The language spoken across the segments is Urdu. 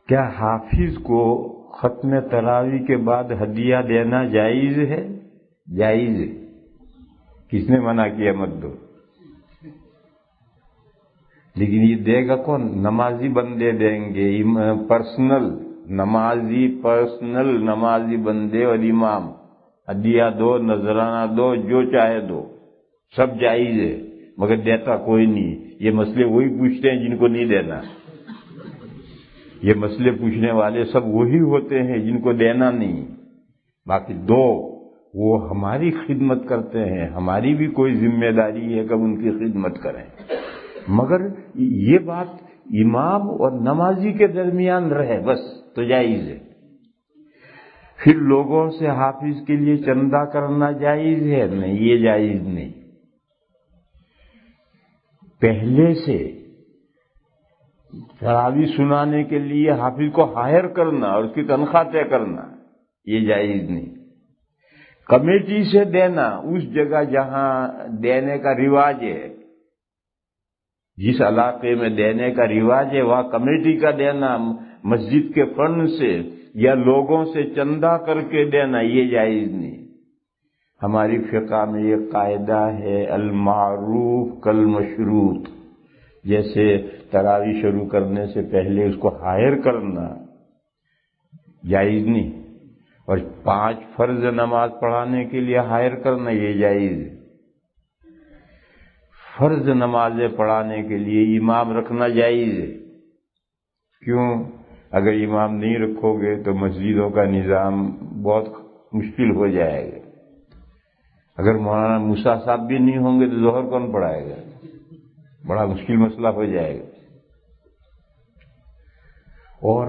کیا حافظ کو ختم تراویح کے بعد ہدیہ دینا جائز ہے؟ جائز ہے۔ کس نے منع کیا مت دو؟ لیکن یہ دے گا کون؟ نمازی بندے دیں گے، پرسنل نمازی بندے اور امام۔ ہدیہ دو، نذرانہ دو، جو چاہے دو، سب جائز ہے، مگر دیتا کوئی نہیں۔ یہ مسئلے وہی پوچھتے ہیں جن کو نہیں دینا۔ یہ مسئلے پوچھنے والے سب وہی ہوتے ہیں جن کو دینا نہیں۔ باقی دو، وہ ہماری خدمت کرتے ہیں، ہماری بھی کوئی ذمہ داری ہے کہ ہم ان کی خدمت کریں، مگر یہ بات امام اور نمازی کے درمیان رہے بس تو جائز ہے۔ پھر لوگوں سے حافظ کے لیے چندہ کرنا جائز ہے؟ نہیں، یہ جائز نہیں۔ پہلے سے تراویح سنانے کے لیے حافظ کو ہائر کرنا اور اس کی تنخواہ طے کرنا، یہ جائز نہیں۔ کمیٹی سے دینا اس جگہ جہاں دینے کا رواج ہے، جس علاقے میں دینے کا رواج ہے وہاں کمیٹی کا دینا، مسجد کے فنڈ سے یا لوگوں سے چندہ کر کے دینا، یہ جائز نہیں۔ ہماری فقہ میں یہ قاعدہ ہے المعروف کالمشروط، جیسے تراویح شروع کرنے سے پہلے اس کو ہائر کرنا جائز نہیں، اور 5 فرض نماز پڑھانے کے لیے ہائر کرنا یہ جائز ہے۔ فرض نمازیں پڑھانے کے لیے امام رکھنا جائز ہے۔ کیوں؟ اگر امام نہیں رکھو گے تو مسجدوں کا نظام بہت مشکل ہو جائے گا۔ اگر مولانا موسیٰ صاحب بھی نہیں ہوں گے تو ظہر کون پڑھائے گا؟ بڑا مشکل مسئلہ ہو جائے گا۔ اور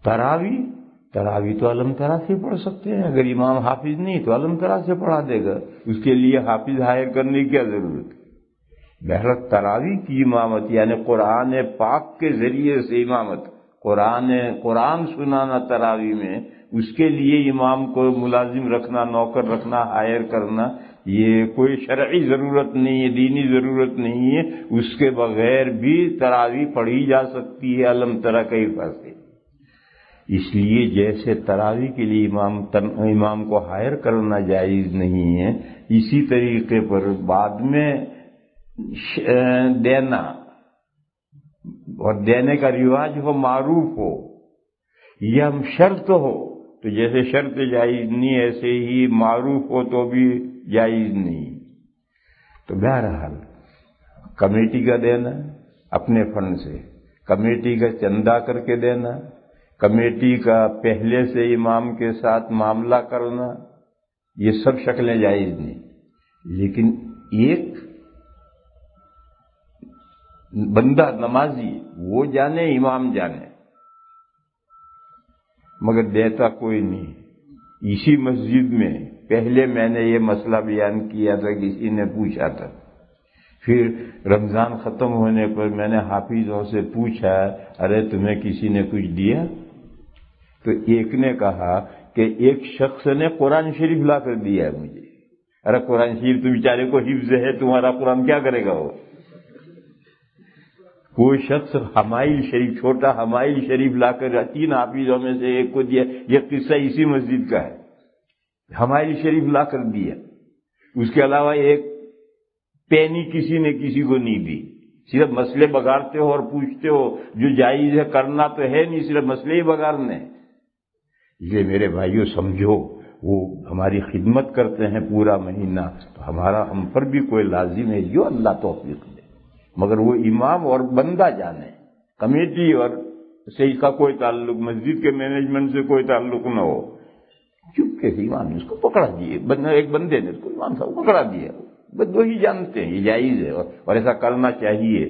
تراویح تو علم ترا سے پڑھ سکتے ہیں، اگر امام حافظ نہیں تو علم ترا سے پڑھا دے گا، اس کے لیے حافظ ہائر کرنے کی کیا ضرورت ہے؟ بہرحال تراویح کی امامت یعنی قرآن پاک کے ذریعے سے امامت، قرآن سنانا تراویح میں، اس کے لیے امام کو ملازم رکھنا، نوکر رکھنا، ہائر کرنا، یہ کوئی شرعی ضرورت نہیں ہے، دینی ضرورت نہیں ہے۔ اس کے بغیر بھی تراویح پڑھی جا سکتی ہے علم ترا کیفیہ سے۔ اس لیے جیسے تراویح کے لیے امام کو ہائر کرنا جائز نہیں ہے، اسی طریقے پر بعد میں دینا اور دینے کا رواج ہو، معروف ہو یا شرط ہو، تو جیسے شرط جائز نہیں ایسے ہی معروف ہو تو بھی جائز نہیں۔ تو بہرحال کمیٹی کا دینا اپنے فنڈ سے، کمیٹی کا چندہ کر کے دینا، کمیٹی کا پہلے سے امام کے ساتھ معاملہ کرنا، یہ سب شکلیں جائز نہیں۔ لیکن ایک بندہ نمازی وہ جانے، امام جانے، مگر دیتا کوئی نہیں۔ اسی مسجد میں پہلے میں نے یہ مسئلہ بیان کیا تھا، کسی نے پوچھا تھا، پھر رمضان ختم ہونے پر میں نے حافظوں سے پوچھا ارے تمہیں کسی نے کچھ دیا؟ تو ایک نے کہا کہ ایک شخص نے قرآن شریف لا کر دیا ہے مجھے۔ ارے قرآن شریف تو بیچارے کو حفظ ہے، تمہارا قرآن کیا کرے گا وہ؟ کوئی شخص حمائل شریف، چھوٹا حمائل شریف لا کر 3 حافظوں میں سے ایک کو دیا۔ یہ قصہ اسی مسجد کا ہے، حمائل شریف لا کر دیا۔ اس کے علاوہ ایک پینی کسی نے کسی کو نہیں دی۔ صرف مسئلے بگاڑتے ہو اور پوچھتے ہو، جو جائز ہے کرنا تو ہے نہیں، صرف مسئلے ہی بگاڑنے۔ یہ میرے بھائیوں سمجھو، وہ ہماری خدمت کرتے ہیں پورا مہینہ، تو ہم پر بھی کوئی لازم ہے جو اللہ توفیق دے، مگر وہ امام اور بندہ جانے، کمیٹی اور سے اس کا کوئی تعلق، مسجد کے مینجمنٹ سے کوئی تعلق نہ ہو۔ چپکے سے امام نے اس کو پکڑا دیے، ایک بندے نے اس کو امام صاحب کو پکڑا دیا، بس وہی جانتے ہیں یہ جائز ہے اور ایسا کرنا چاہیے۔